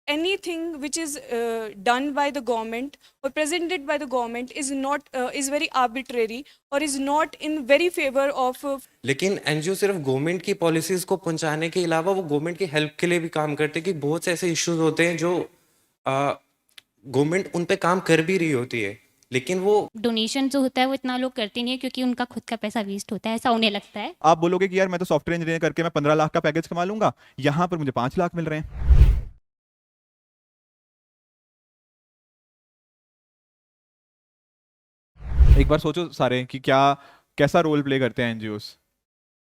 anything which is done by the government or presented by the government is not is very arbitrary or is not in very favor of लेकिन NGO सिर्फ government की policies को पहुंचाने के अलावा वो government की help के लिए भी काम करते हैं कि बहुत से ऐसे इश्यूज होते हैं जो गवर्नमेंट उन पे काम कर भी रही होती है, लेकिन वो डोनेशन जो होता है वो इतना लोग करते नहीं है क्योंकि उनका खुद का पैसा वेस्ट होता है, ऐसा उन्हें लगता है। आप बोलोगे कि यार मैं तो सॉफ्टवेयर इंजीनियर करके मैं 15 लाख का पैकेज कमा लूंगा, यहां पर मुझे 5 लाख मिल रहे हैं। एक बार सोचो सारे कि क्या कैसा रोल प्ले करते हैं एनजीओस।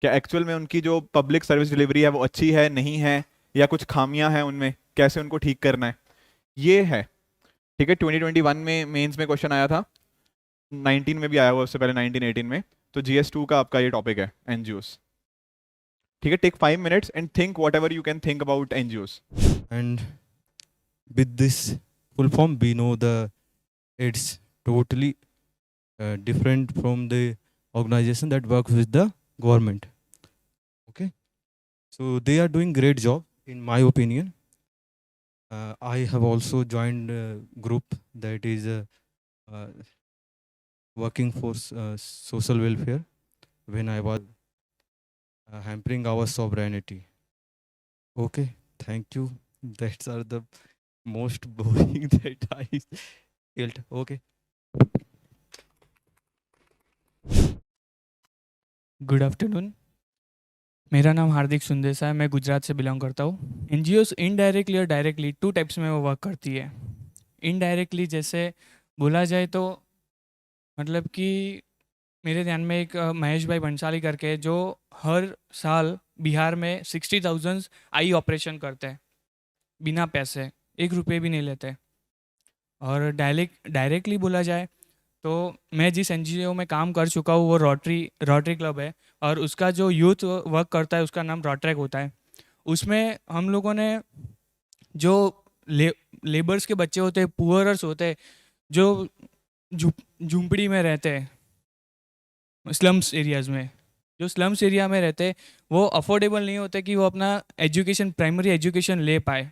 क्या एक्चुअल में उनकी जो पब्लिक सर्विस डिलीवरी है वो अच्छी है, नहीं है, या कुछ खामियां हैं उनमें, कैसे उनको ठीक करना है, ये है। ठीक है, 2021 में मेंस में क्वेश्चन आया था, 19 में भी आया हुआ, उससे पहले 1918 में। तो GS2 का आपका ये टॉपिक है, एनजीओस। ठीक है, take 5 minutes and think whatever you can think about NGOs. And with this full form, we know it's totally different from the organization that works with the government. Okay, so they are doing great job in my opinion. I have also joined a group that is working for social welfare when I was hampering our sovereignty. Okay, thank you. That's are the most boring that I felt. Okay. Good afternoon, मेरा नाम हार्दिक सुंदेसा है, मैं गुजरात से belong करता हूँ। NGOs indirectly और directly 2 types में वो वर्क करती है। इनडायरेक्टली जैसे बोला जाए तो मतलब कि मेरे ध्यान में एक महेश भाई भंसाली करके जो हर साल बिहार में 60,000 आई ऑपरेशन करते हैं बिना पैसे, 1 रुपये भी नहीं लेते। और डायरेक्टली बोला जाए तो मैं जिस एनजीओ में काम कर चुका हूँ वो रोटरी क्लब है, और उसका जो यूथ वर्क करता है उसका नाम रोट्रैक होता है। उसमें हम लोगों ने जो लेबर्स के बच्चे होते हैं, पुअरर्स होते हैं, जो झुंपड़ी में रहते हैं, स्लम्स एरियाज़ में, जो स्लम्स एरिया में रहते हैं वो अफोर्डेबल नहीं होते कि वो अपना एजुकेशन, प्राइमरी एजुकेशन ले पाए।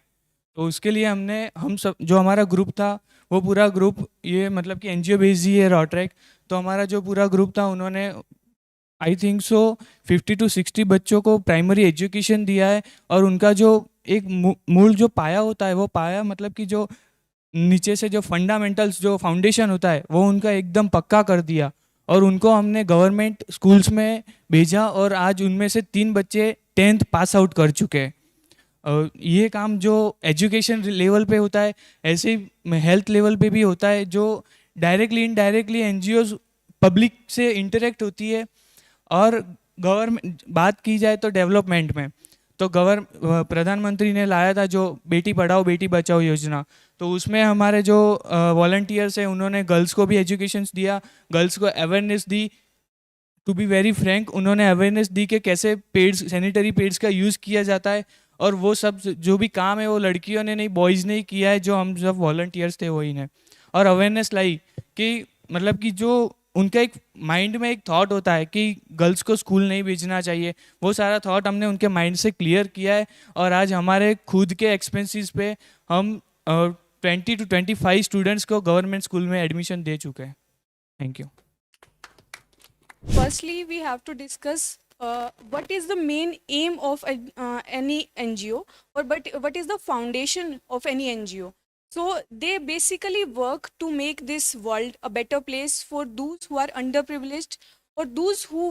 तो उसके लिए हम सब जो हमारा ग्रुप था वो पूरा ग्रुप, ये मतलब कि एनजीओ बेस्ड ही है रोट्रैक, तो हमारा जो पूरा ग्रुप था उन्होंने आई थिंक सो 50 to 60 बच्चों को प्राइमरी एजुकेशन दिया है। और उनका जो एक मूल जो पाया होता है, वो पाया मतलब कि जो नीचे से जो फंडामेंटल्स, जो फाउंडेशन होता है वो उनका एकदम पक्का कर दिया। और उनको हमने गवर्नमेंट स्कूल्स में भेजा और आज उनमें से 3 बच्चे 10th पास आउट कर चुके हैं। ये काम जो एजुकेशन लेवल पे होता है, ऐसे ही हेल्थ लेवल पे भी होता है, जो डायरेक्टली इनडायरेक्टली एनजीओज पब्लिक से इंटरेक्ट होती है। और गवर्नमेंट बात की जाए तो डेवलपमेंट में तो प्रधानमंत्री ने लाया था जो बेटी पढ़ाओ बेटी बचाओ योजना, तो उसमें हमारे जो वॉलंटियर्स हैं उन्होंने गर्ल्स को भी एजुकेशन दिया, गर्ल्स को अवेयरनेस दी। टू बी वेरी फ्रैंक, उन्होंने अवेयरनेस दी कि कैसे पेड्स, सैनिटरी पेड्स का यूज़ किया जाता है। और वो सब जो भी काम है वो लड़कियों ने नहीं, बॉयज़ ने ही किया है, जो हम सब वॉलंटियर्स थे वही ने। और अवेयरनेस लाई कि मतलब कि जो उनका एक माइंड में एक थॉट होता है कि गर्ल्स को स्कूल नहीं भेजना चाहिए, वो सारा थॉट हमने उनके माइंड से क्लियर किया है। और आज हमारे खुद के एक्सपेंसेस पे हम 20 to 25 स्टूडेंट्स को गवर्नमेंट स्कूल में एडमिशन दे चुके हैं। Thank you. Firstly, we have to discuss what is the main aim of any NGO, or but what is the foundation of any NGO. So they basically work to make this world a better place for those who are underprivileged or those who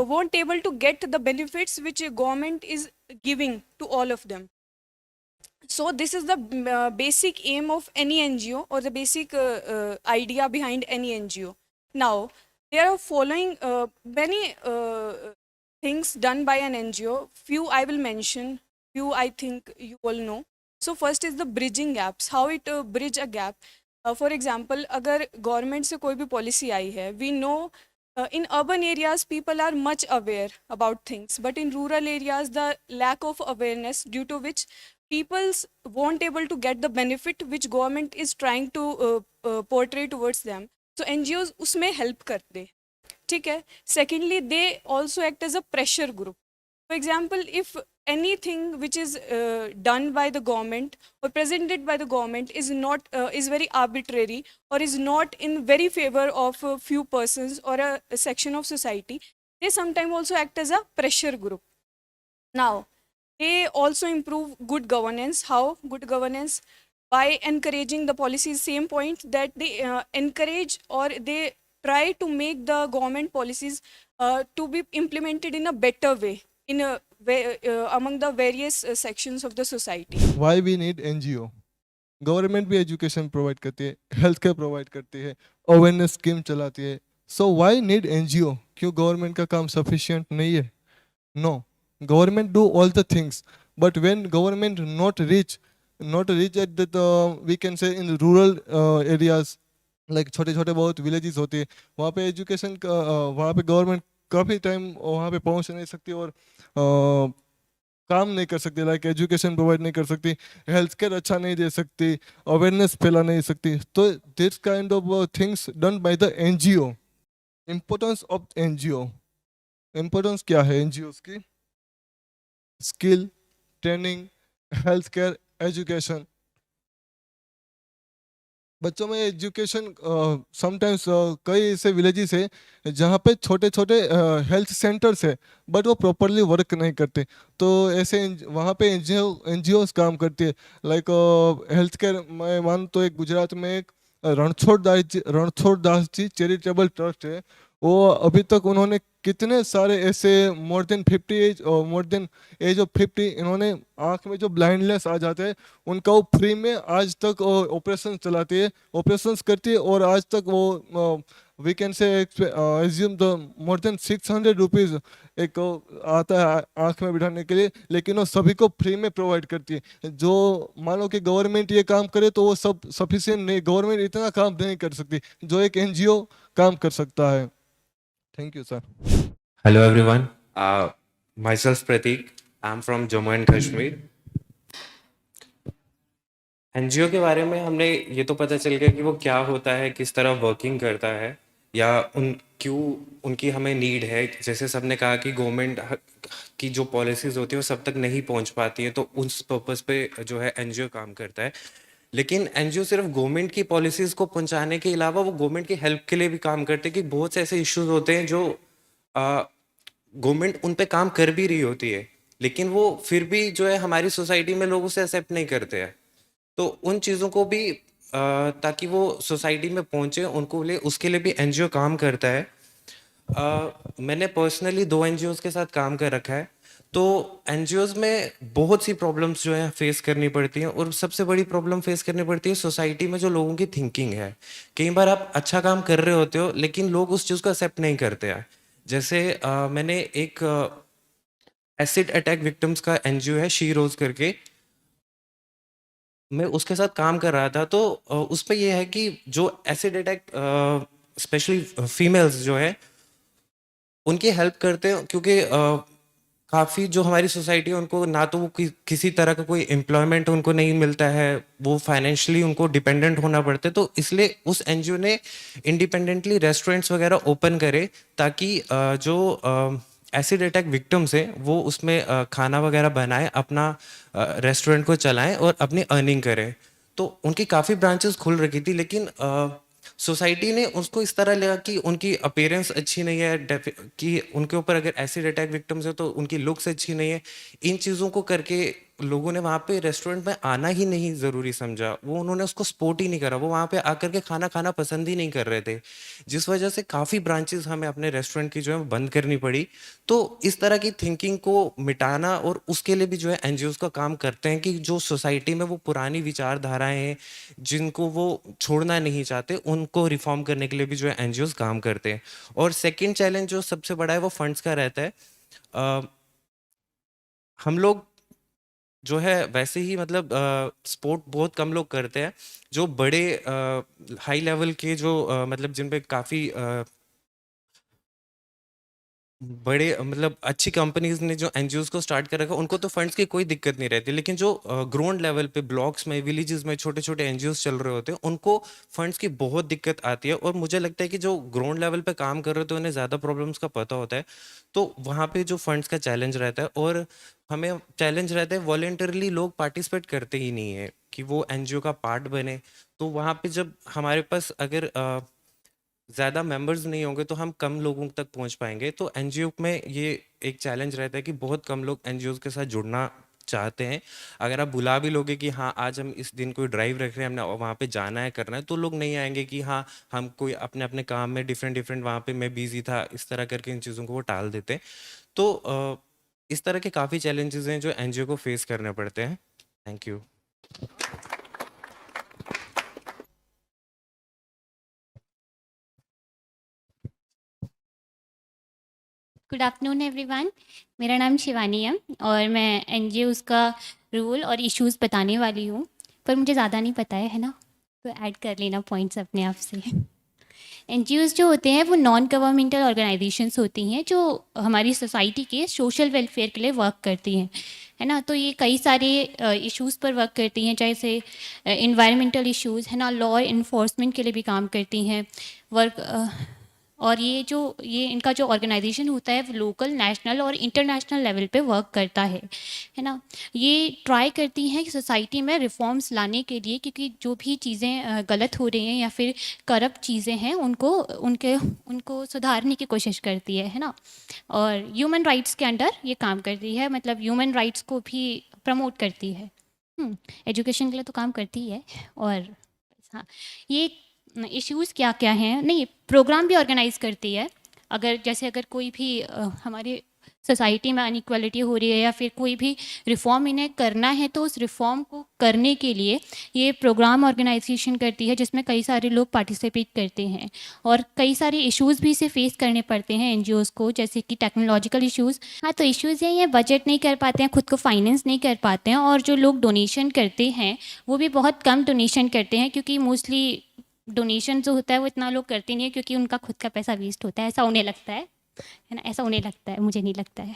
won't able to get the benefits which a government is giving to all of them. So this is the basic aim of any NGO, or the basic idea behind any NGO. Now, there are following many things done by an NGO. Few I will mention, few I think you all know. So first is the bridging gaps. How it bridge a gap. For example, अगर government से कोई भी policy आई है, we know in urban areas people are much aware about things, but in rural areas the lack of awareness, due to which peoples won't able to get the benefit which government is trying to portray towards them. So NGOs उसमें help करते, ठीक है। Secondly, they also act as a pressure group. For example, if anything which is done by the government or presented by the government is not is very arbitrary or is not in very favor of a few persons or a section of society, they sometimes also act as a pressure group. Now, they also improve good governance. How? Good governance by encouraging the policies. Same point that they encourage or they try to make the government policies to be implemented in a better way in a way, among the various sections of the society. Why we need NGO? Government भी education provide करती है, health care provide करती है, awareness scheme चलाती है. So why need NGO? क्यों government का काम सफिशिएंट नहीं है? No, government do all the things, but when government not reach at the we can say in rural areas, like छोटे छोटे बहुत विलेजेस होते हैं, वहाँ पे एजुकेशन वहाँ पे गवर्नमेंट काफ़ी टाइम वहाँ पे पहुँच नहीं सकती और काम नहीं कर सकती, लाइक एजुकेशन प्रोवाइड नहीं कर सकती, हेल्थ केयर अच्छा नहीं दे सकती, अवेयरनेस फैला नहीं सकती. तो this kind of things done by the NGO. Importance of NGO. Importance क्या है एनजीओ की? Skill, training, health care, education. बच्चों में एजुकेशन समटाइम्स कई ऐसे विलेजेस है जहाँ पे छोटे छोटे हेल्थ सेंटर्स है बट वो प्रॉपरली वर्क नहीं करते. तो ऐसे वहाँ पे एनजीओ काम करती है, लाइक हेल्थ केयर. मैं मान तो एक गुजरात में एक रणछोड़ दास जी चैरिटेबल ट्रस्ट है. वो अभी तक उन्होंने कितने सारे ऐसे मोर देन 50 एज और मोर देन एज ऑफ 50 इन्होंने आँख में जो ब्लाइंडनेस आ जाते हैं उनका वो फ्री में आज तक ऑपरेशन चलाती है, ऑपरेशंस करती है. और आज तक वो we can say assume the more than 600 rupees एक आता है आँख में बिठाने के लिए, लेकिन वो सभी को फ्री में प्रोवाइड करती है. जो मान लो कि गवर्नमेंट ये काम करे तो वो सब सफिशिएंट नहीं, गवर्नमेंट इतना काम नहीं कर सकती जो एक एनजीओ काम कर सकता है. Thank you, sir. Hello everyone. Myself Pratik. I'm from Jammu and Kashmir. NGO के बारे में हमने ये तो पता चल गया कि वो क्या होता है, किस तरह वर्किंग करता है, या क्यों उनकी हमें नीड है. जैसे सबने कहा कि गवर्नमेंट की जो पॉलिसीज़ होती है वो सब तक नहीं पहुंच पाती है, तो उस पर्पस पे जो है एनजीओ काम करता है. लेकिन एनजीओ सिर्फ गवर्नमेंट की पॉलिसीज़ को पहुंचाने के अलावा वो गवर्नमेंट की हेल्प के लिए भी काम करते हैं. कि बहुत से ऐसे इश्यूज होते हैं जो गवर्नमेंट उन पे काम कर भी रही होती है, लेकिन वो फिर भी जो है हमारी सोसाइटी में लोग उसे एक्सेप्ट नहीं करते हैं. तो उन चीज़ों को भी ताकि वो सोसाइटी में पहुंचे उनको लिए उसके लिए भी एनजीओ काम करता है. मैंने पर्सनली 2 एनजीओज के साथ काम कर रखा है. तो एनजीओज में बहुत सी प्रॉब्लम्स जो है फेस करनी पड़ती हैं, और सबसे बड़ी प्रॉब्लम फेस करनी पड़ती है सोसाइटी में जो लोगों की थिंकिंग है. कई बार आप अच्छा काम कर रहे होते हो लेकिन लोग उस चीज़ को एक्सेप्ट नहीं करते हैं. जैसे मैंने एक एसिड अटैक विक्टिम्स का एनजीओ है शी रोज करके, मैं उसके साथ काम कर रहा था. तो उस पे ये है कि जो एसिड अटैक स्पेशली फीमेल्स जो है उनकी हेल्प करते हैं, क्योंकि काफ़ी जो हमारी सोसाइटी है उनको ना तो वो किसी तरह का कोई एम्प्लॉयमेंट उनको नहीं मिलता है, वो फाइनेंशियली उनको डिपेंडेंट होना पड़ता है. तो इसलिए उस एनजीओ ने इंडिपेंडेंटली रेस्टोरेंट्स वगैरह ओपन करे ताकि जो एसिड अटैक विक्टिम्स हैं वो उसमें खाना वगैरह बनाएं, अपना रेस्टोरेंट को चलाएं और अपनी अर्निंग करें. तो उनकी काफ़ी ब्रांचेस खुल रखी थी, लेकिन सोसाइटी ने उसको इस तरह लिया कि उनकी अपीयरेंस अच्छी नहीं है, कि उनके ऊपर अगर एसिड अटैक विक्टिम्स है तो उनकी लुक्स अच्छी नहीं है. इन चीज़ों को करके लोगों ने वहाँ पे रेस्टोरेंट में आना ही नहीं ज़रूरी समझा. वो उन्होंने उसको सपोर्ट ही नहीं करा, वो वहाँ पे आकर के खाना खाना पसंद ही नहीं कर रहे थे, जिस वजह से काफ़ी ब्रांचेस हमें अपने रेस्टोरेंट की जो है बंद करनी पड़ी. तो इस तरह की थिंकिंग को मिटाना और उसके लिए भी जो है एनजीओज का काम करते हैं कि जो सोसाइटी में वो पुरानी विचारधाराएं हैं जिनको वो छोड़ना नहीं चाहते उनको रिफॉर्म करने के लिए भी जो है एनजीओज काम करते हैं. और सेकेंड चैलेंज जो सबसे बड़ा है वो फंड्स का रहता है. हम लोग जो है वैसे ही मतलब स्पोर्ट बहुत कम लोग करते हैं. जो बड़े हाई लेवल के जो मतलब जिन पे काफ़ी बड़े मतलब अच्छी कंपनीज ने जो एनजीओज को स्टार्ट कर रखा उनको तो फंड्स की कोई दिक्कत नहीं रहती, लेकिन जो ग्राउंड लेवल पे ब्लॉक्स में विलेजेस में छोटे छोटे एनजीओज चल रहे होते हैं उनको फंड्स की बहुत दिक्कत आती है। और मुझे लगता है कि जो ग्राउंड लेवल पे काम कर रहे होते हैं उन्हें ज़्यादा प्रॉब्लम्स का पता होता है, तो वहाँ पे जो फंड्स का चैलेंज रहता है। और हमें चैलेंज रहता है वॉलेंटरली लोग पार्टिसिपेट करते ही नहीं है कि वो एनजीओ का पार्ट बने। तो वहाँ पे जब हमारे पास अगर ज़्यादा मेंबर्स नहीं होंगे तो हम कम लोगों तक पहुंच पाएंगे। तो एनजीओ में ये एक चैलेंज रहता है कि बहुत कम लोग एनजीओ के साथ जुड़ना चाहते हैं। अगर आप बुला भी लोगे कि हाँ आज हम इस दिन कोई ड्राइव रख रहे हैं, हमने वहाँ पे जाना है करना है, तो लोग नहीं आएंगे कि हाँ हम कोई अपने अपने काम में डिफरेंट डिफरेंट वहाँ पे मैं बिजी था, इस तरह करके इन चीज़ों को वो टाल देते हैं। तो इस तरह के काफ़ी चैलेंजेस हैं जो एनजीओ को फेस करने पड़ते हैं। Thank you. Good afternoon everyone. मेरा नाम शिवानी है और मैं एनजीओज़ का रूल और इश्यूज़ बताने वाली हूँ, पर मुझे ज़्यादा नहीं पता है ना, तो ऐड कर लेना पॉइंट्स अपने आप से। एनजीओज़ जो होते हैं वो नॉन गवर्नमेंटल ऑर्गेनाइजेशंस होती हैं जो हमारी सोसाइटी के सोशल वेलफेयर के लिए वर्क करती हैं, है ना। तो ये कई सारे इश्यूज़ पर वर्क करती हैं, जैसे इन्वायरमेंटल इश्यूज़, है ना, लॉ इन्फोर्समेंट के लिए भी काम करती हैं, वर्क। और ये इनका जो ऑर्गेनाइजेशन होता है वो लोकल, नेशनल और इंटरनेशनल लेवल पे वर्क करता है ना। ये ट्राई करती हैं कि सोसाइटी में रिफॉर्म्स लाने के लिए, क्योंकि जो भी चीज़ें गलत हो रही हैं या फिर करप्ट चीज़ें हैं उनको सुधारने की कोशिश करती है ना। और ह्यूमन राइट्स के अंडर ये काम करती है, मतलब ह्यूमन राइट्स को भी प्रमोट करती है। एजुकेशन के लिए तो काम करती है। और हाँ, ये इश्यूज़ क्या क्या हैं, नहीं, प्रोग्राम भी ऑर्गेनाइज करती है। अगर कोई भी हमारे सोसाइटी में अनइक्वालिटी हो रही है या फिर कोई भी रिफ़ॉर्म इन्हें करना है, तो उस रिफ़ॉर्म को करने के लिए ये प्रोग्राम ऑर्गेनाइजेशन करती है, जिसमें कई सारे लोग पार्टिसिपेट करते हैं। और कई सारे इश्यूज़ भी इसे फेस करने पड़ते हैं एनजीओज़ को, जैसे कि टेक्नोलॉजिकल इश्यूज़। हाँ, तो इश्यूज़ हैं, ये बजट नहीं कर पाते हैं, खुद को फाइनेंस नहीं कर पाते हैं, और जो लोग डोनेशन करते हैं वो भी बहुत कम डोनेशन करते हैं, क्योंकि मोस्टली डोनेशन जो होता है वो इतना लोग करते नहीं है, क्योंकि उनका खुद का पैसा वेस्ट होता है, ऐसा उन्हें लगता है ना, ऐसा उन्हें लगता है, मुझे नहीं लगता है।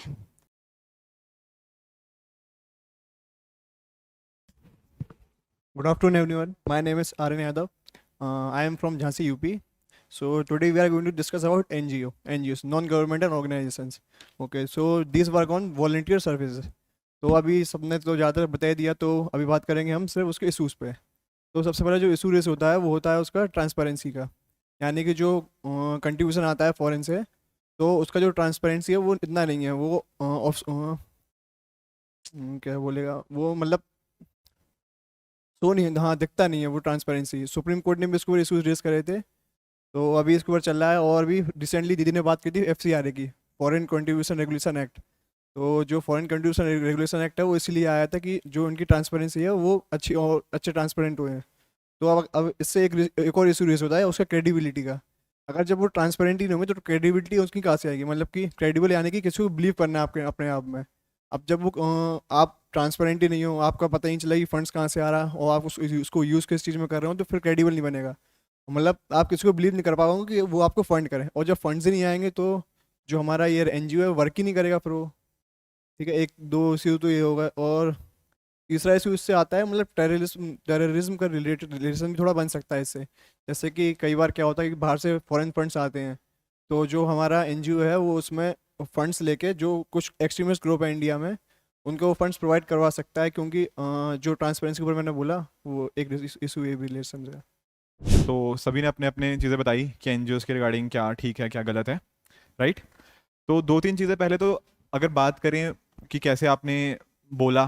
Good afternoon, everyone. My name is Aryan Yadav. I am from Jhansi, UP. So today we are going to discuss about NGOs, non-governmental organizations. Okay, so these work on volunteer services. तो अभी सबने तो ज़्यादातर बता दिया, तो अभी बात करेंगे हम सिर्फ उसके इशूज़ पे। तो सबसे पहले जो इशू रेस होता है वो होता है उसका ट्रांसपेरेंसी का, यानी कि जो कंट्रीब्यूशन आता है फॉरेन से, तो उसका जो ट्रांसपेरेंसी है वो इतना नहीं है। वो क्या बोलेगा वो, मतलब तो नहीं, हाँ, दिखता नहीं है वो ट्रांसपेरेंसी। सुप्रीम कोर्ट ने भी इसके ऊपर इशूज़ रेस करे थे, तो अभी इसके ऊपर चल रहा है। और भी रिसेंटली दीदी ने बात की थी FCRA की, फॉरेन कंट्रीब्यूशन रेगुलेशन एक्ट। तो जो फॉरेन कंट्रीब्यूशन रेगुलेशन एक्ट है वो इसलिए आया था कि जो उनकी ट्रांसपेरेंसी है वो अच्छी और अच्छे ट्रांसपेरेंट हुए हैं। तो अब इससे एक और इशू रेस होता है उसका क्रेडिबिलिटी का। अगर जब वो ट्रांसपेरेंट ही नहीं होंगे तो क्रेडिबिलिटी उसकी कहाँ से आएगी, मतलब कि क्रेडिबल यानी कि किसी को बिलीव करना है आपके अपने आप में। अब जब वो आप ट्रांसपेरेंट ही नहीं हो, आपका पता ही नहीं चला कि फंड्स कहाँ से आ रहा और आप उसको यूज़ किस चीज़ में कर रहे हो, तो फिर क्रेडिबल नहीं बनेगा। मतलब आप किसी को बिलीव नहीं कर पाओगे कि वो आपको फंड करें, और जब फंड्स ही नहीं आएंगे तो जो हमारा ये NGO है वर्क ही नहीं करेगा फिर वो। ठीक है, एक दो इशू तो ये होगा। और तीसरा इशू इससे आता है, मतलब टेररिज्म का रिलेशन भी थोड़ा बन सकता है इससे। जैसे कि कई बार क्या होता है कि बाहर से फॉरेन फंड्स आते हैं, तो जो हमारा NGO है वो उसमें फंड्स लेके जो कुछ एक्सट्रीमिस्ट ग्रुप है इंडिया में उनको वो फंड्स प्रोवाइड करवा सकता है, क्योंकि जो ट्रांसपेरेंसी के ऊपर मैंने बोला वो एक इशू ये भी रिलेशन है। तो सभी ने अपने अपने चीज़ें बताई कि एनजीओज़ के रिगार्डिंग क्या ठीक है क्या गलत है, राइट। तो दो तीन चीज़ें, पहले तो अगर बात करें कि कैसे आपने बोला,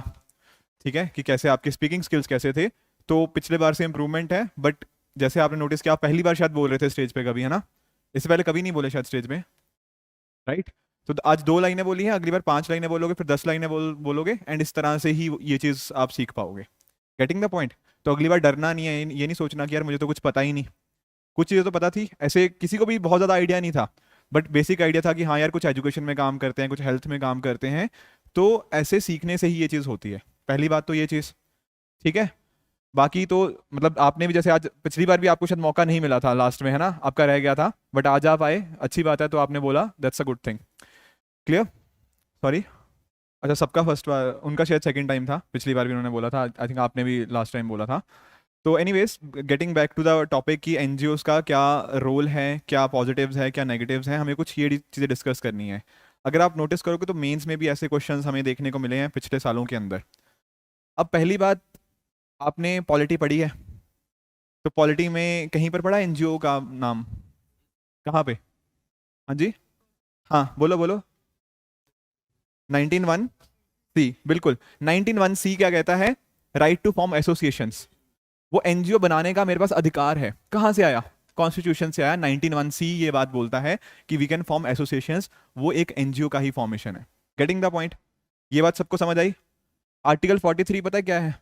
ठीक है, कि कैसे आपके स्पीकिंग स्किल्स कैसे थे, तो पिछले बार से इम्प्रूवमेंट है। बट जैसे आपने नोटिस किया, आप पहली बार शायद बोल रहे थे स्टेज पे कभी, है ना, इससे पहले कभी नहीं बोले शायद स्टेज में, राइट। तो आज 2 लाइनें बोली हैं, अगली बार 5 लाइनें बोलोगे, फिर 10 लाइनें बोलोगे, एंड इस तरह से ही ये चीज़ आप सीख पाओगे। Getting the point. तो अगली बार डरना नहीं है, ये नहीं सोचना कि यार मुझे तो कुछ पता ही नहीं। कुछ चीज़ें तो पता थी, ऐसे किसी को भी बहुत ज़्यादा आइडिया नहीं था, बट बेसिक आइडिया था कि हाँ यार कुछ एजुकेशन में काम करते हैं, कुछ हेल्थ में काम करते हैं, तो ऐसे सीखने से ही ये चीज़ होती है। पहली बात तो ये चीज़, ठीक है। बाकी तो मतलब आपने भी, जैसे आज पिछली बार भी आपको शायद मौका नहीं मिला था लास्ट में, है ना, आपका रह गया था, बट आज आप आए, अच्छी बात है। तो आपने बोला, that's a good thing. Clear? Sorry, अच्छा सबका फर्स्ट बार, उनका शायद सेकंड टाइम था, पिछली बार भी उन्होंने बोला था, आई थिंक आपने भी लास्ट टाइम बोला था। तो anyways, getting back to the topic कि एनजीओस का क्या रोल है, क्या पॉजिटिव्स है, क्या नेगेटिव्स हैं, हमें कुछ ये चीज़ें डिस्कस करनी है। अगर आप नोटिस करोगे तो मेंस में भी ऐसे क्वेश्चंस हमें देखने को मिले हैं पिछले सालों के अंदर। अब पहली बात, आपने पॉलिटी पढ़ी है, तो पॉलिटी में कहीं पर पढ़ा एनजीओ का नाम? कहाँ पे? हाँ जी, हाँ बोलो बोलो। 19(1)(c), बिल्कुल। 19(1)(c) क्या कहता है? Right to form associations. वो एनजीओ बनाने का मेरे पास अधिकार है। कहाँ से आया? कॉन्स्टिट्यूशन से आया। 19(1)(c) ये बात बोलता है कि वी कैन फॉर्म एसोसिएशंस, वो एक एनजीओ का ही फॉर्मेशन है। Getting the point? ये बात सबको समझ आई? आर्टिकल 43 पता है क्या है?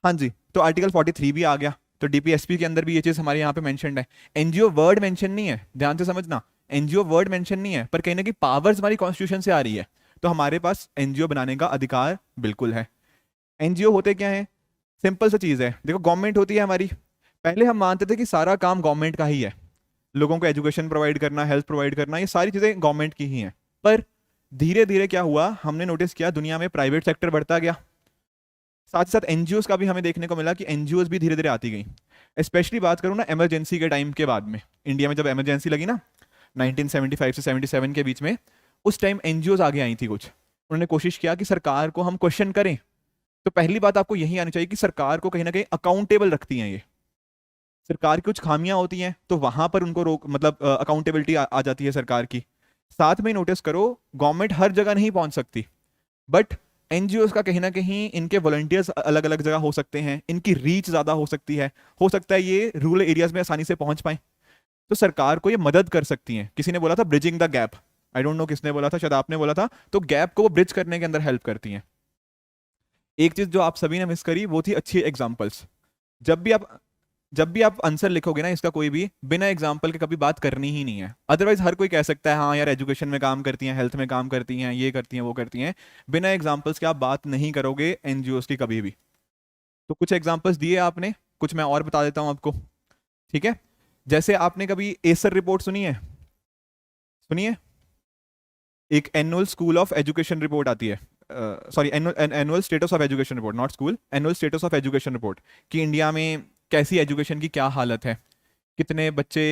हाँ जी, तो आर्टिकल 43 भी आ गया, तो डीपीएसपी के अंदर भी ये चीज हमारे यहाँ पे मेंशन्ड है। एनजीओ वर्ड मेंशन नहीं है, ध्यान से समझना, एनजीओ वर्ड मेंशन नहीं है, पर कहीं ना कहीं पावर्स हमारी कॉन्स्टिट्यूशन से आ रही है, तो हमारे पास एनजीओ बनाने का अधिकार बिल्कुल है। एनजीओ होते क्या है? सिंपल सा चीज है, देखो गवर्नमेंट होती है हमारी, पहले हम मानते थे कि सारा काम गवर्नमेंट का ही है, लोगों को एजुकेशन प्रोवाइड करना, हेल्थ प्रोवाइड करना, ये सारी चीजें गवर्नमेंट की ही हैं। पर धीरे धीरे क्या हुआ, हमने नोटिस किया दुनिया में प्राइवेट सेक्टर बढ़ता गया, साथ ही साथ एनजीओस का भी हमें देखने को मिला कि एनजीओस भी धीरे धीरे आती गई। स्पेशली बात करूँ ना इमरजेंसी के टाइम के बाद में, इंडिया में जब इमरजेंसी लगी ना 1975 से 77 के बीच में, उस टाइम एनजीओस आगे आई थी कुछ, उन्होंने कोशिश किया कि सरकार को हम क्वेश्चन करें। तो पहली बात आपको यही आनी चाहिए कि सरकार को कहीं ना कहीं अकाउंटेबल रखती हैं ये, सरकार की कुछ खामियां होती हैं तो वहां पर उनको रोक, मतलब अकाउंटेबिलिटी आ जाती है सरकार की। साथ में नोटिस करो, गवर्नमेंट हर जगह नहीं पहुंच सकती, बट एनजीओस का कहीं ना कहीं इनके वॉलंटियर्स अलग अलग जगह हो सकते हैं, इनकी रीच ज़्यादा हो सकती है, हो सकता है ये रूरल एरियाज में आसानी से पहुंच पाए, तो सरकार को ये मदद कर सकती हैं। किसी ने बोला था bridging the gap, I don't know किसने बोला था, शायद आपने बोला था, तो गैप को वो ब्रिज करने के अंदर हेल्प करती हैं। एक चीज़ जो आप सभी ने मिस करी वो थी अच्छी एग्जाम्पल्स। जब भी आप आंसर लिखोगे ना इसका, कोई भी बिना एग्जाम्पल के कभी बात करनी ही नहीं है। अदरवाइज हर कोई कह सकता है हाँ यार एजुकेशन में काम करती हैं, हेल्थ में काम करती हैं, ये करती हैं वो करती हैं, बिना एग्जाम्पल्स के आप बात नहीं करोगे एनजीओस की कभी भी। तो कुछ एग्जाम्पल्स दिए आपने, कुछ मैं और बता देता हूँ आपको, ठीक है? जैसे आपने कभी एसर रिपोर्ट सुनी है? सुनिए, एक annual school of education report आती है, sorry annual status of education report, not school, annual status of education report, कि इंडिया में कैसी एजुकेशन की क्या हालत है, कितने बच्चे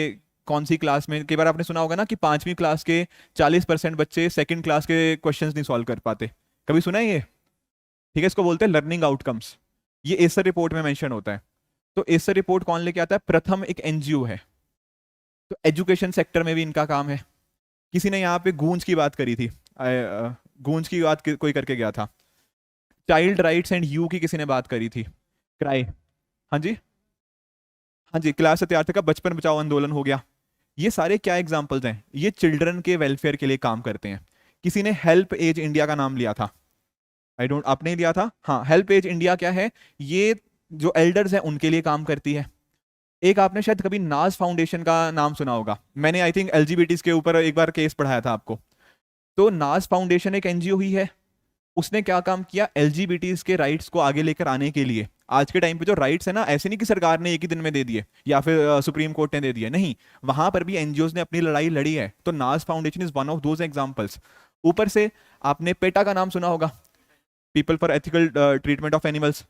कौन सी क्लास में, कई बार आपने सुना होगा ना कि 5वीं क्लास के 40% बच्चे सेकंड क्लास के क्वेश्चंस नहीं सॉल्व कर पाते, कभी सुना है ये? ठीक है, इसको बोलते हैं लर्निंग आउटकम्स, ये एसर रिपोर्ट में मेंशन होता है। तो एसर रिपोर्ट कौन लेके आता है? प्रथम एक एनजीओ है, तो एजुकेशन सेक्टर में भी इनका काम है। किसी ने यहाँ पे गूंज की बात करी थी, गूंज की बात कोई करके गया था, चाइल्ड राइट्स एंड यू की किसी ने बात करी थी, क्राई, हाँ जी हाँ जी, क्लास सत्यार्थी का बचपन बचाओ आंदोलन हो गया। ये सारे क्या एग्जाम्पल्स हैं? ये चिल्ड्रन के वेलफेयर के लिए काम करते हैं। किसी ने हेल्प एज इंडिया का नाम लिया था, आई डोंट, आपने लिया था? हाँ, हेल्प एज इंडिया क्या है? ये जो एल्डर्स हैं उनके लिए काम करती है। एक आपने शायद कभी नाज फाउंडेशन का नाम सुना होगा, मैंने आई थिंक एलजीबीटीज के ऊपर एक बार केस पढ़ाया था आपको। तो नाज फाउंडेशन एक एनजीओ ही है, उसने क्या काम किया? एलजीबीटीज के राइट्स को आगे लेकर आने के लिए। आज के टाइम पे जो राइट्स है ना, ऐसे नहीं कि सरकार ने एक ही दिन में दे दिए या फिर सुप्रीम कोर्ट ने दे दिए, नहीं, वहां पर भी एनजीओज ने अपनी लड़ाई लड़ी है। तो नाज foundation is one of those examples. ऊपर से आपने पेटा का नाम सुना होगा, people for ethical treatment of animals,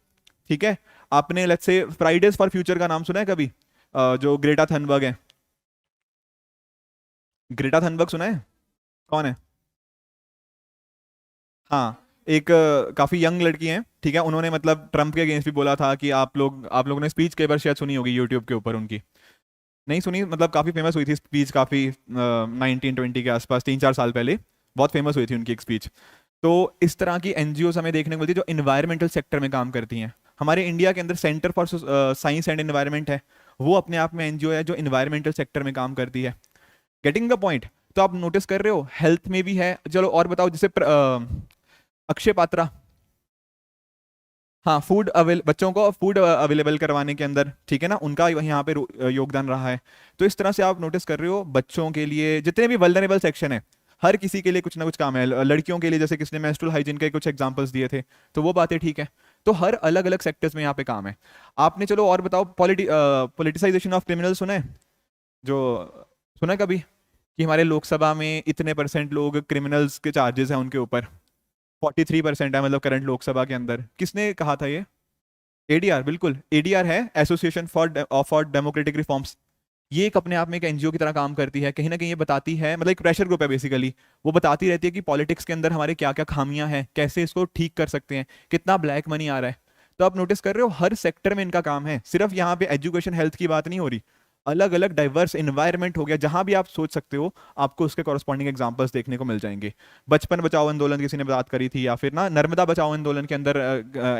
ठीक है? आपने let's say Fridays for future का नाम सुना है कभी? जो ग्रेटा थनबर्ग है, ग्रेटा थनबर्ग सुना है? कौन है? हाँ, एक काफी यंग लड़की है, ठीक है? उन्होंने मतलब ट्रम्प के अगेंस्ट भी बोला था कि आप लोगों ने स्पीच कई बार शायद सुनी होगी यूट्यूब के ऊपर, उनकी नहीं सुनी, मतलब काफी फेमस हुई थी स्पीच, काफी 1920 के आसपास, 3-4 साल पहले बहुत फेमस हुई थी उनकी एक स्पीच। तो इस तरह की एनजीओ हमें देखने को मिलती है जो इन्वायरमेंटल सेक्टर में काम करती हैं। हमारे इंडिया के अंदर centre for science and environment है, वो अपने आप में एनजीओ है जो इन्वायरमेंटल सेक्टर में काम करती है। Getting the point? तो आप नोटिस कर रहे हो, हेल्थ में भी है। चलो और बताओ, जैसे अक्षय पात्रा, हाँ, बच्चों को फूड अवेलेबल करवाने के अंदर, ठीक है ना, उनका यहाँ पे योगदान रहा है। तो इस तरह से आप नोटिस कर रहे हो, बच्चों के लिए जितने भी वल्नरेबल सेक्शन है, हर किसी के लिए कुछ ना कुछ काम है। लड़कियों के लिए जैसे किसने मेंस्ट्रुअल हाइजीन के कुछ एग्जांपल्स दिए थे, तो वो बातें ठीक है। तो हर अलग अलग सेक्टर्स में यहाँ पे काम है। आपने, चलो और बताओ, पॉलिटिसाइजेशन ऑफ क्रिमिनल सुना है? जो सुना है कभी कि हमारे लोकसभा में इतने % लोग क्रिमिनल्स के चार्जेस हैं उनके ऊपर, 43% है मतलब करंट लोकसभा के अंदर। किसने कहा था ये? एडीआर, बिल्कुल एडीआर है, एसोसिएशन फॉर डेमोक्रेटिक रिफॉर्म्स। ये एक अपने आप में एक एनजीओ की तरह काम करती है, कहीं ना कहीं ये बताती है, मतलब एक प्रेशर ग्रुप है बेसिकली, वो बताती रहती है कि पॉलिटिक्स के अंदर हमारे क्या क्या खामियां हैं, कैसे इसको ठीक कर सकते हैं, कितना ब्लैक मनी आ रहा है। तो आप नोटिस कर रहे हो हर सेक्टर में इनका काम है, सिर्फ यहाँ पे एजुकेशन हेल्थ की बात नहीं हो रही, अलग अलग डाइवर्स इन्वायरमेंट हो गया, जहां भी आप सोच सकते हो आपको उसके कॉरस्पॉन्डिंग एग्जांपल्स देखने को मिल जाएंगे। बचपन बचाओ आंदोलन किसी ने बात करी थी, या फिर ना नर्मदा बचाओ आंदोलन के अंदर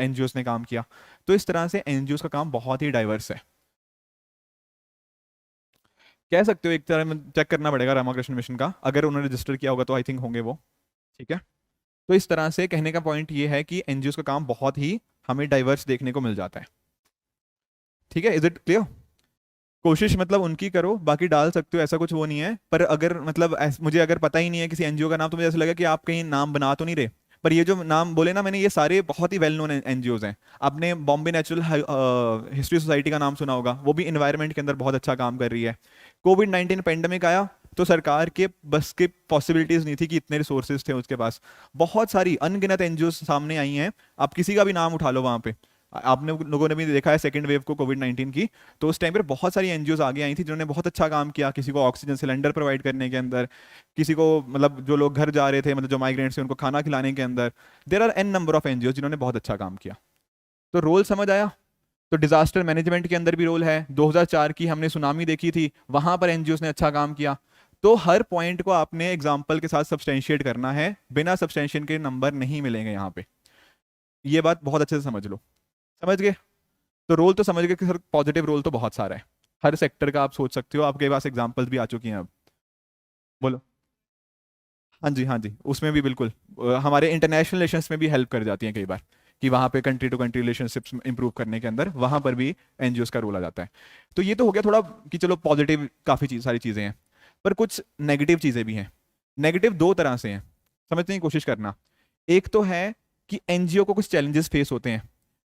एनजीओस ने काम किया। तो इस तरह से एनजीओस का काम बहुत ही डाइवर्स है, कह सकते हो। एक तरह में चेक करना पड़ेगा रामाकृष्ण मिशन का, अगर उन्होंने रजिस्टर किया होगा तो आई थिंक होंगे वो, ठीक है। तो इस तरह से कहने का पॉइंट ये है कि एनजीओस का काम बहुत ही हमें डाइवर्स देखने को मिल जाता है, ठीक है। Is it clear? कोशिश मतलब उनकी करो, बाकी डाल सकते हो, ऐसा कुछ वो नहीं है। पर अगर मतलब मुझे अगर पता ही नहीं है किसी एनजीओ का नाम, तो मुझे ऐसा लगा कि आप कहीं नाम बना तो नहीं रहे, पर ये जो नाम बोले ना मैंने, ये सारे बहुत ही वेल नोन एनजीओज हैं। आपने बॉम्बे नेचुरल हिस्ट्री सोसाइटी का नाम सुना होगा, वो भी इन्वायरमेंट के अंदर बहुत अच्छा काम कर रही है। कोविड-19 पेंडेमिक आया तो सरकार के बस के पॉसिबिलिटीज नहीं थी कि इतने रिसोर्सेज थे उसके पास, बहुत सारी अनगिनत एनजीओ सामने आई हैं, आप किसी का भी नाम उठा लो वहाँ पे। आपने लोगों ने भी देखा है सेकंड वेव को कोविड-19 की, तो उस टाइम पर बहुत सारी एनजीओज आगे आई थी जिन्होंने बहुत अच्छा काम किया, किसी को ऑक्सीजन सिलेंडर प्रोवाइड करने के अंदर, किसी को मतलब जो लोग घर जा रहे थे, मतलब जो माइग्रेंट्स थे उनको खाना खिलाने के अंदर। There are an number of NGO जिन्होंने बहुत अच्छा काम किया। तो रोल समझ आया? तो डिजास्टर मैनेजमेंट के अंदर भी रोल है। 2004 की हमने सुनामी देखी थी, वहां पर एनजीओस ने अच्छा काम किया। तो हर पॉइंट को आपने एग्जाम्पल के साथ सब्सटेंशिएट करना है, बिना सब्सटेंशिएशन के नंबर नहीं मिलेंगे यहाँ पे, ये बात बहुत अच्छे से समझ लो। समझ गए? तो रोल तो समझ गए कि सर पॉजिटिव रोल तो बहुत सारा है, हर सेक्टर का आप सोच सकते हो, आपके पास एग्जाम्पल्स भी आ चुकी हैं अब। बोलो। हाँ जी, हाँ जी, उसमें भी बिल्कुल हमारे इंटरनेशनल रिलेशंस में भी हेल्प कर जाती हैं कई बार, कि वहाँ पे country to country relationships improve करने के अंदर वहाँ पर भी एनजीओस का रोल आ जाता है। तो ये तो हो गया थोड़ा कि चलो पॉजिटिव काफ़ी सारी चीज़ें हैं, पर कुछ नेगेटिव चीज़ें भी हैं। नेगेटिव दो तरह से हैं, समझने की कोशिश करना। एक तो है कि एनजीओ को कुछ चैलेंजेस फेस होते हैं,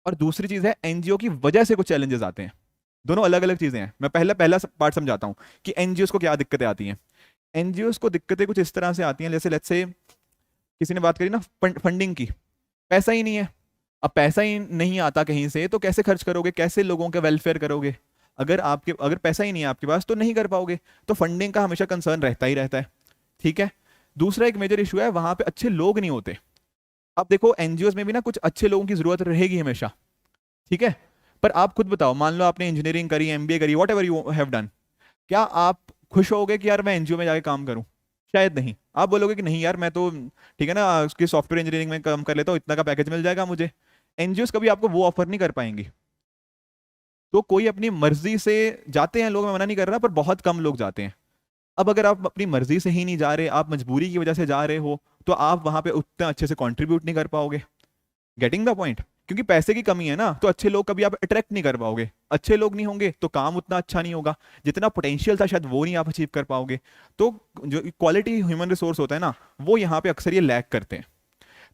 और दूसरी चीज़ है एनजीओ की वजह से कुछ चैलेंजेस आते हैं। दोनों अलग अलग चीज़ें हैं। मैं पहला पार्ट समझाता हूँ कि एनजीओस को क्या दिक्कतें आती हैं। एनजीओस को दिक्कतें कुछ इस तरह से आती हैं, जैसे लेट्स से किसी ने बात करी ना फंडिंग की, पैसा ही नहीं है। अब पैसा ही नहीं आता कहीं से तो कैसे खर्च करोगे, कैसे लोगों के वेलफेयर करोगे? अगर पैसा ही नहीं है आपके पास तो नहीं कर पाओगे। तो फंडिंग का हमेशा कंसर्न रहता ही रहता है, ठीक है। दूसरा एक मेजर इशू है, वहां पे अच्छे लोग नहीं होते। अब देखो एनजीओस में भी ना कुछ अच्छे लोगों की जरूरत रहेगी हमेशा, ठीक है। पर आप खुद बताओ, मान लो आपने इंजीनियरिंग करी, एमबीए करी, what ever you have done, क्या आप खुश होगे कि यार मैं एनजीओ में जाके काम करूं? शायद नहीं। आप बोलोगे कि नहीं यार मैं तो ठीक है ना उसकी सॉफ्टवेयर इंजीनियरिंग में काम कर लेता हूँ, इतना का पैकेज मिल जाएगा मुझे। एनजीओस कभी आपको वो ऑफर नहीं कर पाएंगी। तो कोई अपनी मर्जी से जाते हैं लोग, मैं मना नहीं कर रहा, पर बहुत कम लोग जाते हैं। अब अगर आप अपनी मर्जी से ही नहीं जा रहे, आप मजबूरी की वजह से जा रहे हो, तो आप वहां पे उतना अच्छे से कंट्रीब्यूट नहीं कर पाओगे। Getting the point? क्योंकि पैसे की कमी है ना, तो अच्छे लोग कभी आप अट्रैक्ट नहीं कर पाओगे। अच्छे लोग नहीं होंगे तो काम उतना अच्छा नहीं होगा, जितना पोटेंशियल था शायद वो नहीं आप अचीव कर पाओगे। तो जो क्वालिटी ह्यूमन रिसोर्स होता है ना, वो यहाँ पे अक्सर ये लैक करते हैं।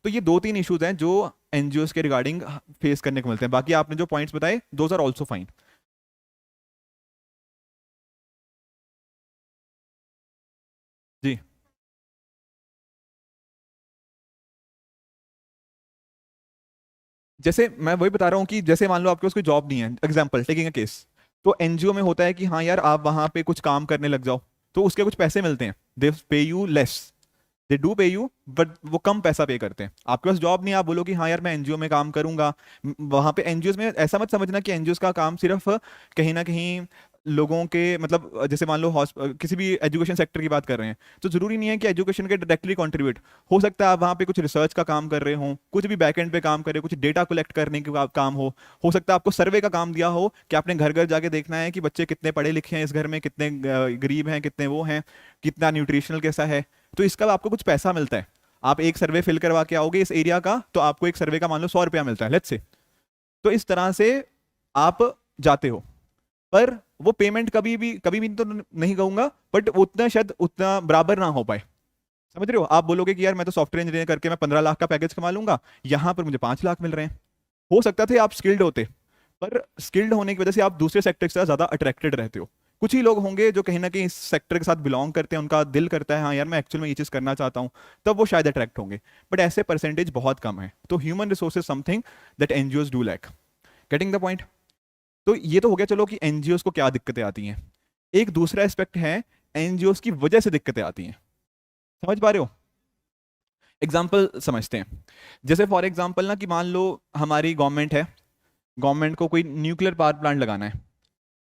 तो ये 2-3 इश्यूज हैं जो एनजीओस के रिगार्डिंग फेस करने को मिलते हैं। बाकी आपने जो पॉइंट्स बताए दोज आर ऑल्सो फाइन। जी, जैसे मैं वही बता रहा हूँ कि जैसे मान लो आपके पास कोई जॉब नहीं है, एग्जाम्पल टेकिंग अ केस, तो एनजीओ में होता है कि हाँ यार आप वहां पे कुछ काम करने लग जाओ, तो उसके कुछ पैसे मिलते हैं, दे पे यू लेस, दे डू पे यू, बट वो कम पैसा पे करते हैं। आपके पास जॉब नहीं है, आप बोलो कि हाँ यार मैं एनजीओ में काम करूंगा। वहां पे एनजीओ में ऐसा मत समझना कि एनजीओ का काम सिर्फ कहीं ना कहीं लोगों के मतलब जैसे मान लो किसी भी एजुकेशन सेक्टर की बात कर रहे हैं, तो जरूरी नहीं है कि एजुकेशन के डायरेक्टली कंट्रीब्यूट हो सकता है। आप वहाँ पे कुछ रिसर्च का काम कर रहे हो, कुछ भी बैकएंड पे काम कर रहे हो, कुछ डेटा कलेक्ट करने का काम हो सकता है आपको सर्वे का काम दिया हो कि आपने घर घर जाके देखना है कि बच्चे कितने पढ़े लिखे हैं इस घर में, कितने गरीब हैं, कितने वो हैं, कितना न्यूट्रिशनल कैसा है। तो इसका आपको कुछ पैसा मिलता है। आप एक सर्वे फिल करवा के आओगे इस एरिया का, तो आपको एक सर्वे का मान लो 100 रुपया मिलता है, लेट्स से। तो इस तरह से आप जाते हो, पर वो पेमेंट कभी भी तो नहीं कहूंगा, बट उतना शायद उतना बराबर ना हो पाए। समझ रहे हो? आप बोलोगे कि यार मैं तो सॉफ्टवेयर इंजीनियर करके मैं 15 लाख का पैकेज कमा लूंगा, यहां पर मुझे 5 लाख मिल रहे हैं। हो सकता था आप स्किल्ड होते, पर स्किल्ड होने की वजह से आप दूसरे सेक्टर से ज्यादा अट्रैक्टेड रहते हो कुछ ही लोग होंगे जो कहीं ना कहीं इस सेक्टर के साथ बिलोंग करते हैं, उनका दिल करता है हाँ यार मैं एक्चुअल में ये चीज़ करना चाहता हूँ, तब वो शायद अट्रैक्ट होंगे, बट ऐसे परसेंटेज बहुत कम है। तो human resources something that NGOs do lack. Getting the point? तो ये तो हो गया चलो कि एनजीओज को क्या दिक्कतें आती हैं। एक दूसरा एस्पेक्ट है एनजीओज की वजह से दिक्कतें आती हैं। समझ पा रहे हो? एग्जाम्पल समझते हैं। जैसे फॉर एग्जाम्पल ना कि मान लो हमारी गवर्नमेंट है, गवर्नमेंट को कोई न्यूक्लियर पावर प्लांट लगाना है,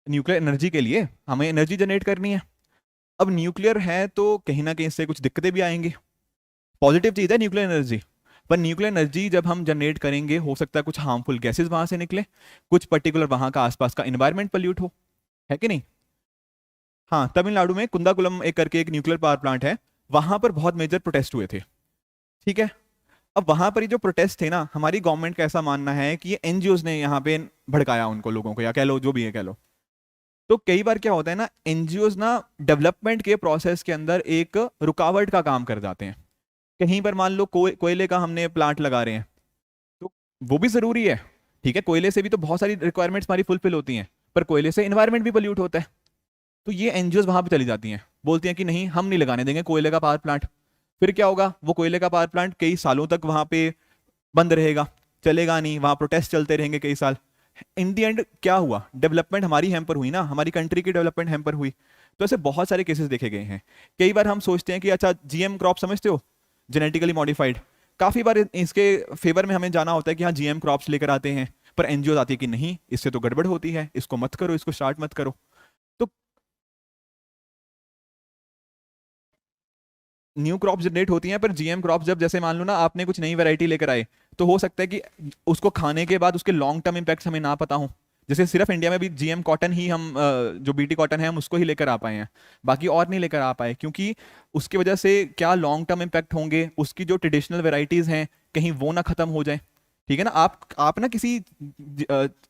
न्यूक्लियर एनर्जी के लिए हमें एनर्जी जनरेट करनी है। अब न्यूक्लियर है तो कहीं ना कहीं इससे कुछ दिक्कतें भी आएंगी। पॉजिटिव चीज़ है न्यूक्लियर एनर्जी, पर न्यूक्लियर एनर्जी जब हम जनरेट करेंगे हो सकता है कुछ हार्मफुल गैसेस वहां से निकले, कुछ पर्टिकुलर वहां का आसपास का इन्वायरमेंट पोल्यूट हो, है कि नहीं? हाँ, तमिलनाडु में कुंदाकुलम एक करके एक न्यूक्लियर पावर प्लांट है, वहां पर बहुत मेजर प्रोटेस्ट हुए थे, ठीक है। अब वहां पर ये जो प्रोटेस्ट थे ना, हमारी गवर्नमेंट का ऐसा मानना है कि ये एनजीओज ने यहाँ पे भड़काया उनको, लोगों को, या कह लो जो भी है कह लो। तो कई बार क्या होता है ना, एनजीओज ना डेवलपमेंट के प्रोसेस के अंदर एक रुकावट का काम कर जाते हैं। कहीं पर मान लो कोयले का हमने प्लांट लगा रहे हैं, तो वो भी जरूरी है, ठीक है, कोयले से भी तो बहुत सारी रिक्वायरमेंट्स हमारी फुलफिल होती हैं, पर कोयले से एनवायरमेंट भी पोल्यूट होता है। तो ये एनजीओज वहां पर चली जाती हैं, बोलती हैं कि नहीं हम नहीं लगाने देंगे कोयले का पावर प्लांट। फिर क्या होगा, वो कोयले का पावर प्लांट कई सालों तक वहां पे बंद रहेगा, चलेगा नहीं, वहां प्रोटेस्ट चलते रहेंगे कई साल। इन दी एंड क्या हुआ, डेवलपमेंट हमारी हैम्पर हुई ना, हमारी कंट्री की डेवलपमेंट हैम्पर हुई। तो ऐसे बहुत सारे केसेस देखे गए हैं। कई बार हम सोचते हैं कि अच्छा जीएम क्रॉप समझते हो, जेनेटिकली मॉडिफाइड, काफी बार इसके फेवर में हमें जाना होता है कि हाँ जीएम क्रॉप्स लेकर आते हैं, पर एनजीओ आती है कि नहीं इससे तो गड़बड़ होती है, इसको मत करो, इसको स्टार्ट मत करो। तो न्यू क्रॉप जनरेट होती हैं, पर जीएम क्रॉप जब जैसे मान लो ना आपने कुछ नई वैरायटी लेकर आए, तो हो सकता है कि उसको खाने के बाद उसके लॉन्ग टर्म इम्पैक्ट हमें ना पता हो। जैसे सिर्फ इंडिया में भी जीएम कॉटन ही हम जो बीटी कॉटन है हम उसको ही लेकर आ पाए हैं, बाकी और नहीं लेकर आ पाए, क्योंकि उसकी वजह से क्या लॉन्ग टर्म इम्पैक्ट होंगे, उसकी जो ट्रेडिशनल वेराइटीज हैं कहीं वो ना खत्म हो जाए, ठीक है ना। आप ना किसी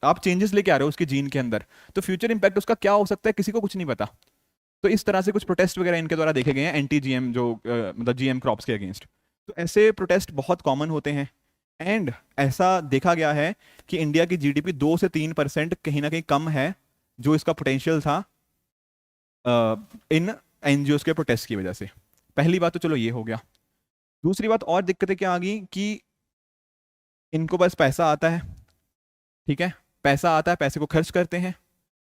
आप चेंजेस लेके आ रहे हो उसके जीन के अंदर, तो फ्यूचर इम्पैक्ट उसका क्या हो सकता है किसी को कुछ नहीं पता। तो इस तरह से कुछ प्रोटेस्ट वगैरह इनके द्वारा देखे गए हैं एंटी जीएम, जो मतलब जीएम क्रॉप्स के अगेंस्ट। तो ऐसे प्रोटेस्ट बहुत कॉमन होते हैं। एंड ऐसा देखा गया है कि इंडिया की जीडीपी 2 से 3% कहीं ना कहीं कम है, जो इसका पोटेंशियल था इन एनजीओस के प्रोटेस्ट की वजह से। पहली बात तो चलो ये हो गया। दूसरी बात और दिक्कतें क्या आ गई कि इनको बस पैसा आता है, ठीक है, पैसा आता है, पैसे को खर्च करते हैं,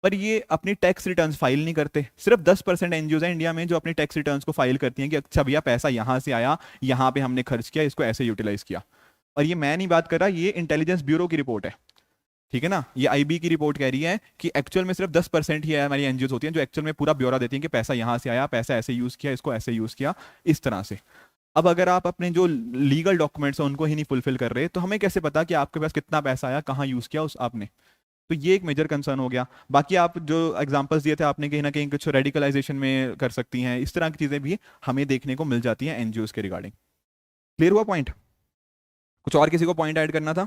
पर ये अपनी टैक्स रिटर्न्स फाइल नहीं करते। सिर्फ 10% एनजीओज हैं इंडिया में जो अपनी टैक्स रिटर्न्स को फाइल करती हैं कि अच्छा भैया पैसा यहाँ से आया, यहाँ पे हमने खर्च किया, इसको ऐसे यूटिलाइज किया। और ये मैं नहीं बात कर रहा, ये इंटेलिजेंस ब्यूरो की रिपोर्ट है, ठीक है ना, ये आईबी की रिपोर्ट कह रही है कि एक्चुअल में सिर्फ 10% ही हमारी एनजीओज होती हैं जो एक्चुअल में पूरा ब्यौरा देती हैं कि पैसा यहाँ से आया, पैसा ऐसे यूज किया, इसको ऐसे यूज किया, इस तरह से। अब अगर आप अपने जो लीगल डॉक्यूमेंट्स हैं उनको ही नहीं फुलफिल कर रहे, तो हमें कैसे पता कि आपके पास कितना पैसा आया, कहाँ यूज किया उस आपने। तो ये एक मेजर कंसर्न हो गया। बाकी आप जो एग्जांपल्स दिए थे आपने, कहीं ना कहीं कुछ रेडिकलाइजेशन में कर सकती हैं, इस तरह की चीज़ें भी हमें देखने को मिल जाती हैं एनजीओज के रिगार्डिंग। क्लियर हुआ पॉइंट? कुछ और किसी को पॉइंट ऐड करना था?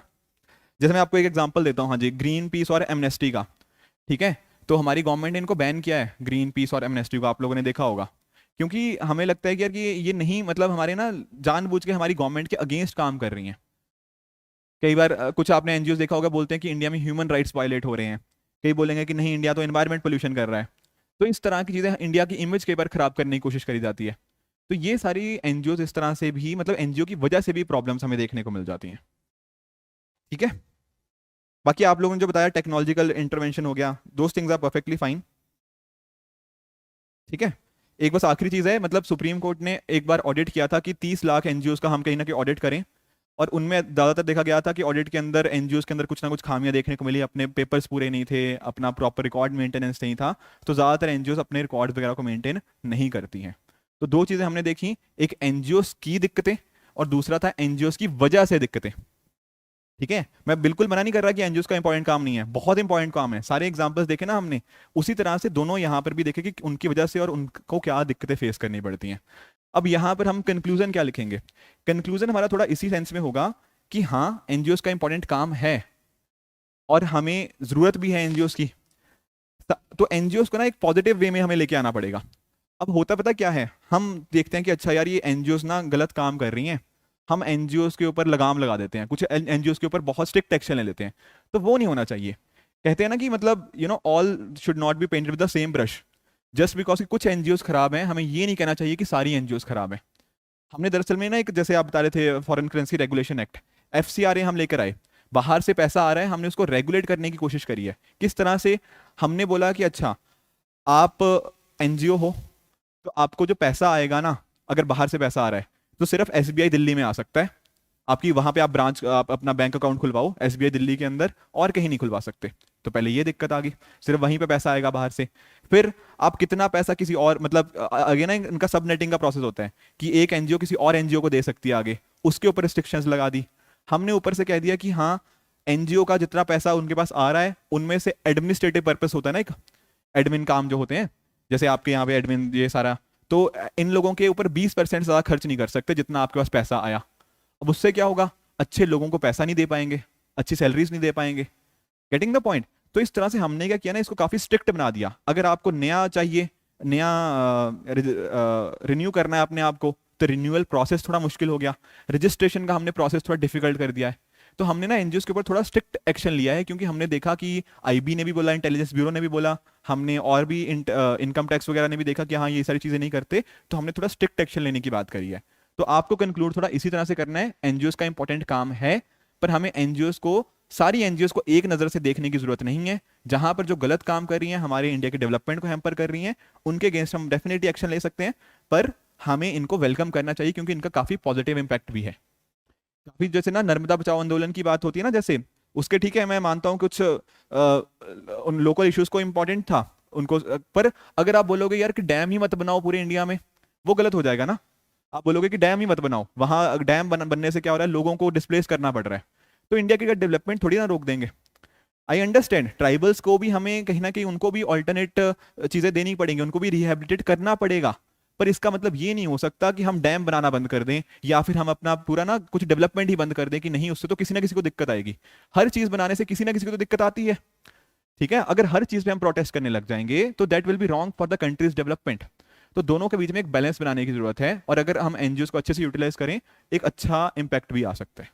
जैसे मैं आपको एक एग्जांपल देता हूँ, हाँ जी, ग्रीन पीस और एमनेस्टी का, ठीक है। तो हमारी गवर्नमेंट ने इनको बैन किया है, ग्रीन पीस और एमनेस्टी को, आप लोगों ने देखा होगा, क्योंकि हमें लगता है कि यार कि ये नहीं, मतलब हमारे ना जानबूझ के हमारी गवर्नमेंट के अगेंस्ट काम कर रही हैं। कई बार कुछ आपने एनजीओ देखा होगा बोलते हैं कि इंडिया में ह्यूमन राइट्स वायलेट हो रहे हैं, कई बोलेंगे कि नहीं इंडिया तो एनवायरमेंट पोल्यूशन कर रहा है। तो इस तरह की चीज़ें, इंडिया की इमेज कई बार खराब करने की कोशिश करी जाती है। तो ये सारी एनजीओ इस तरह से भी, मतलब एनजीओ की वजह से भी प्रॉब्लम्स हमें देखने को मिल जाती हैं, ठीक है। बाकी आप लोगों ने जो बताया टेक्नोलॉजिकल इंटरवेंशन हो गया, those things are perfectly fine, ठीक है। एक बस आखिरी चीज़ है, मतलब सुप्रीम कोर्ट ने एक बार ऑडिट किया था कि 30 लाख एनजीओ का हम कहीं ना कहीं ऑडिट करें, और उनमें ज़्यादातर देखा गया था कि ऑडिट के अंदर एनजीओज के अंदर कुछ ना कुछ खामियां देखने को मिली, अपने पेपर्स पूरे नहीं थे, अपना प्रॉपर रिकॉर्ड मेंटेनेंस नहीं था। तो ज़्यादातर एनजीओज अपने रिकॉर्ड्स वगैरह को मेंटेन नहीं करती हैं। तो दो चीज़ें हमने देखी, एक एनजीओज की दिक्कतें और दूसरा था एनजीओज की वजह से दिक्कतें, ठीक है। मैं बिल्कुल मना नहीं कर रहा कि एनजीओज का इंपॉर्टेंट काम नहीं है, बहुत इंपॉर्टेंट काम है, सारे एग्जाम्पल्स देखे ना हमने, उसी तरह से दोनों यहाँ पर भी देखे कि उनकी वजह से और उनको क्या दिक्कतें फेस करनी पड़ती हैं। अब यहाँ पर हम कंक्लूजन क्या लिखेंगे? कंक्लूजन हमारा थोड़ा इसी सेंस में होगा कि हाँ एनजीओज का इंपॉर्टेंट काम है और हमें जरूरत भी है एनजीओज की। तो एनजीओज को ना एक पॉजिटिव वे में हमें लेके आना पड़ेगा। अब होता पता क्या है, हम देखते हैं कि अच्छा यार ये एनजीओज ना गलत काम कर रही हैं, हम एनजीओज के ऊपर लगाम लगा देते हैं, कुछ एनजीओज के ऊपर बहुत स्ट्रिक्ट एक्शन ले लेते हैं। तो वो नहीं होना चाहिए। कहते हैं ना कि मतलब all should not be painted with the same brush. Just because कि कुछ एनजीओज खराब हैं, हमें ये नहीं कहना चाहिए कि सारी एनजीओज खराब हैं। हमने दरअसल में ना एक, जैसे आप बता रहे थे, foreign currency regulation act, FCRA हम लेकर आए। बाहर से पैसा आ रहा है, हमने उसको रेगुलेट करने की कोशिश करी है। किस तरह से? हमने बोला कि अच्छा, आप एनजीओ हो तो आपको जो पैसा आएगा ना, अगर बाहर से पैसा आ रहा है तो सिर्फ SBI दिल्ली में आ सकता है। आपकी वहां पे आप अपना बैंक अकाउंट खुलवाओ SBI दिल्ली के अंदर, और कहीं नहीं खुलवा सकते। तो पहले ये दिक्कत आ गई, सिर्फ वहीं पे पैसा आएगा बाहर से। फिर आप कितना पैसा किसी और, मतलब आगे ना इनका सब नेटिंग का प्रोसेस होता है कि एक एनजीओ किसी और एनजीओ को दे सकती है आगे, उसके ऊपर रिस्ट्रिक्शंस लगा दी। हमने ऊपर से कह दिया कि हाँ, एनजीओ का जितना पैसा उनके पास आ रहा है उनमें से एडमिनिस्ट्रेटिव पर्पस होता है ना, एक एडमिन काम जो होते हैं, जैसे आपके यहाँ पे एडमिन ये सारा, तो इन लोगों के ऊपर 20% ज़्यादा खर्च नहीं कर सकते जितना आपके पास पैसा आया। अब उससे क्या होगा? अच्छे लोगों को पैसा नहीं दे पाएंगे, अच्छी सैलरीज नहीं दे पाएंगे। Getting the point? तो इस तरह से हमने क्या किया ना, इसको काफ़ी स्ट्रिक्ट बना दिया। अगर आपको नया चाहिए, नया रिन्यू करना है अपने आप को, तो रिन्यूअल प्रोसेस थोड़ा मुश्किल हो गया। रजिस्ट्रेशन का हमने प्रोसेस थोड़ा डिफिकल्ट कर दिया है। तो हमने ना एनजीओ के ऊपर थोड़ा स्ट्रिक्ट एक्शन लिया है, क्योंकि हमने देखा कि IB ने भी बोला, इंटेलिजेंस ब्यूरो ने भी बोला, हमने और भी इनकम टैक्स वगैरह ने भी देखा कि हाँ, ये सारी चीज़ें नहीं करते, तो हमने थोड़ा स्ट्रिक्ट एक्शन लेने की बात करी है। तो आपको कंक्लूड थोड़ा इसी तरह से करना है। एनजीओ का इंपॉर्टेंट काम है, पर हमें एनजीओ को, सारी एनजीओ को एक नज़र से देखने की जरूरत नहीं है। जहां पर जो गलत काम कर रही हैं, हमारे इंडिया के डेवलपमेंट को हैम्पर कर रही हैं, उनके अगेंस्ट हम डेफिनेटली एक्शन ले सकते हैं, पर हमें इनको वेलकम करना चाहिए, क्योंकि इनका काफ़ी पॉजिटिव इम्पैक्ट भी है। काफ़ी, जैसे ना नर्मदा बचाओ आंदोलन की बात होती है ना, जैसे उसके, ठीक है, मैं मानता हूँ कुछ उन लोकल इश्यूज को इम्पोर्टेंट था उनको, पर अगर आप बोलोगे यार कि डैम ही मत बनाओ पूरे इंडिया में, वो गलत हो जाएगा ना। आप बोलोगे कि डैम ही मत बनाओ, वहां डैम बनने से क्या हो रहा है, लोगों को डिस्प्लेस करना पड़ रहा है, तो इंडिया की डेवलपमेंट थोड़ी ना रोक देंगे। आई अंडरस्टैंड, ट्राइबल्स को भी हमें कहीं ना कहीं उनको भी ऑल्टरनेट चीजें देनी पड़ेंगी, उनको भी रिहेबिलिटेट करना पड़ेगा, पर इसका मतलब ये नहीं हो सकता कि हम डैम बनाना बंद कर दें, या फिर हम अपना पूरा ना कुछ डेवलपमेंट ही बंद कर दें कि नहीं, उससे तो किसी ना किसी को दिक्कत आएगी। हर चीज बनाने से किसी ना किसी को तो दिक्कत आती है, ठीक है। अगर हर चीज पे हम प्रोटेस्ट करने लग जाएंगे तो that will be wrong for the countries development. तो दोनों के बीच में एक बैलेंस बनाने की जरूरत है, और अगर हम एनजीओ को अच्छे से यूटिलाइज करें, एक अच्छा इंपैक्ट भी आ सकता है।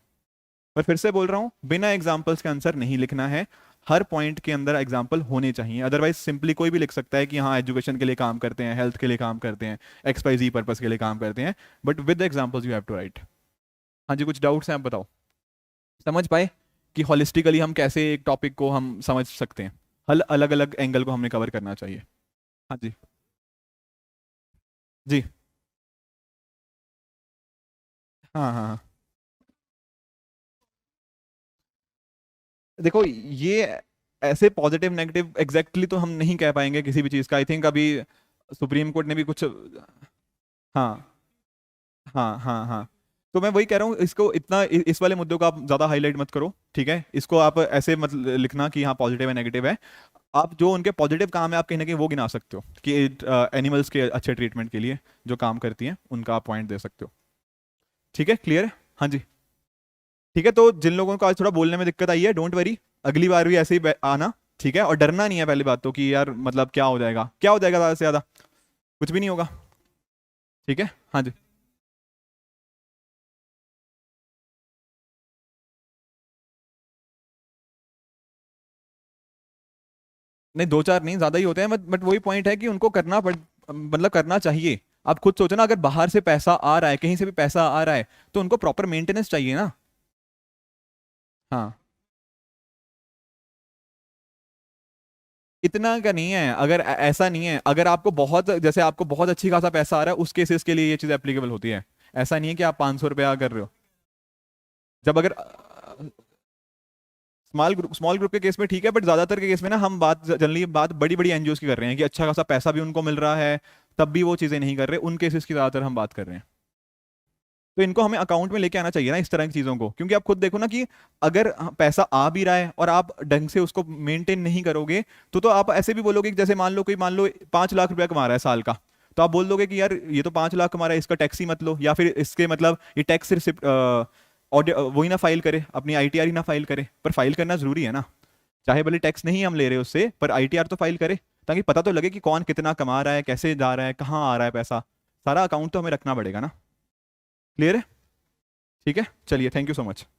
पर फिर से बोल रहा हूं, बिना एग्जाम्पल्स के आंसर नहीं लिखना है, हर पॉइंट के अंदर एग्जाम्पल होने चाहिए। अदरवाइज सिंपली कोई भी लिख सकता है कि हाँ, एजुकेशन के लिए काम करते हैं, हेल्थ के लिए काम करते हैं, XYZ पर्पस के लिए काम करते हैं, but with examples you have to write. हाँ जी, कुछ डाउट्स हैं आप बताओ, समझ पाए कि होलिस्टिकली हम कैसे एक टॉपिक को हम समझ सकते हैं, हल अलग अलग एंगल को हमने कवर करना चाहिए। हाँ जी जी, हाँ हाँ हाँ। देखो, ये ऐसे पॉजिटिव नेगेटिव एग्जैक्टली तो हम नहीं कह पाएंगे किसी भी चीज़ का। आई थिंक अभी सुप्रीम कोर्ट ने भी कुछ, हाँ हाँ हाँ हाँ, तो मैं वही कह रहा हूँ, इसको इतना इस वाले मुद्दों को आप ज़्यादा हाईलाइट मत करो, ठीक है। इसको आप ऐसे मत लिखना कि हाँ पॉजिटिव है नेगेटिव है। आप जो उनके पॉजिटिव काम है, आप कहीं ना कहीं वो गिना सकते हो कि एनिमल्स के अच्छे ट्रीटमेंट के लिए जो काम करती हैं, उनका आप पॉइंट दे सकते हो, ठीक है। क्लियर है? हाँ जी, ठीक है। तो जिन लोगों को आज थोड़ा बोलने में दिक्कत आई है, डोंट वरी, अगली बार भी ऐसे ही आना, ठीक है। और डरना नहीं है पहली बात तो, कि यार मतलब क्या हो जाएगा, क्या हो जाएगा, ज़्यादा से ज़्यादा कुछ भी नहीं होगा, ठीक है। हाँ जी, नहीं 2-4 नहीं, ज़्यादा ही होते हैं, बट वही पॉइंट है कि उनको करना मतलब करना चाहिए। आप खुद सोचो ना, अगर बाहर से पैसा आ रहा है, कहीं से भी पैसा आ रहा है, तो उनको प्रॉपर मेंटेनेंस चाहिए ना। हाँ, इतना का नहीं है, अगर ऐसा नहीं है, अगर आपको बहुत, जैसे आपको बहुत अच्छी खासा पैसा आ रहा है, उस केसेस के लिए ये चीज़ एप्लीकेबल होती है। ऐसा नहीं है कि आप 500 रुपया कर रहे हो। जब अगर स्मॉल ग्रुप के केस में ठीक है, बट ज्यादातर के केस में ना हम बात जनरली बात बड़ी बड़ी एनजीओ की कर रहे हैं कि अच्छा खासा पैसा भी उनको मिल रहा है, तब भी वो चीज़ें नहीं कर रहे, उन केसेस की ज़्यादातर हम बात कर रहे हैं। तो इनको हमें अकाउंट में लेके आना चाहिए ना इस तरह की चीज़ों को, क्योंकि आप खुद देखो ना कि अगर पैसा आ भी रहा है और आप ढंग से उसको मेंटेन नहीं करोगे, तो आप ऐसे भी बोलोगे कि जैसे मान लो 5 लाख रुपया कमा रहा है साल का, तो आप बोल दोगे कि यार ये तो 5 लाख कमा रहा है, इसका टैक्स ही मत लो, या फिर इसके मतलब ये टैक्स रिसिप्ट वही ना फाइल करे, अपनी ITR ही ना फाइल करे। पर फाइल करना जरूरी है ना, चाहे भले टैक्स नहीं हम ले रहे उससे, पर ITR तो फाइल करे, ताकि पता तो लगे कि कौन कितना कमा रहा है, कैसे जा रहा है, कहाँ आ रहा है पैसा, सारा अकाउंट तो हमें रखना पड़ेगा ना। क्लियर है? ठीक है, चलिए, थैंक यू सो मच।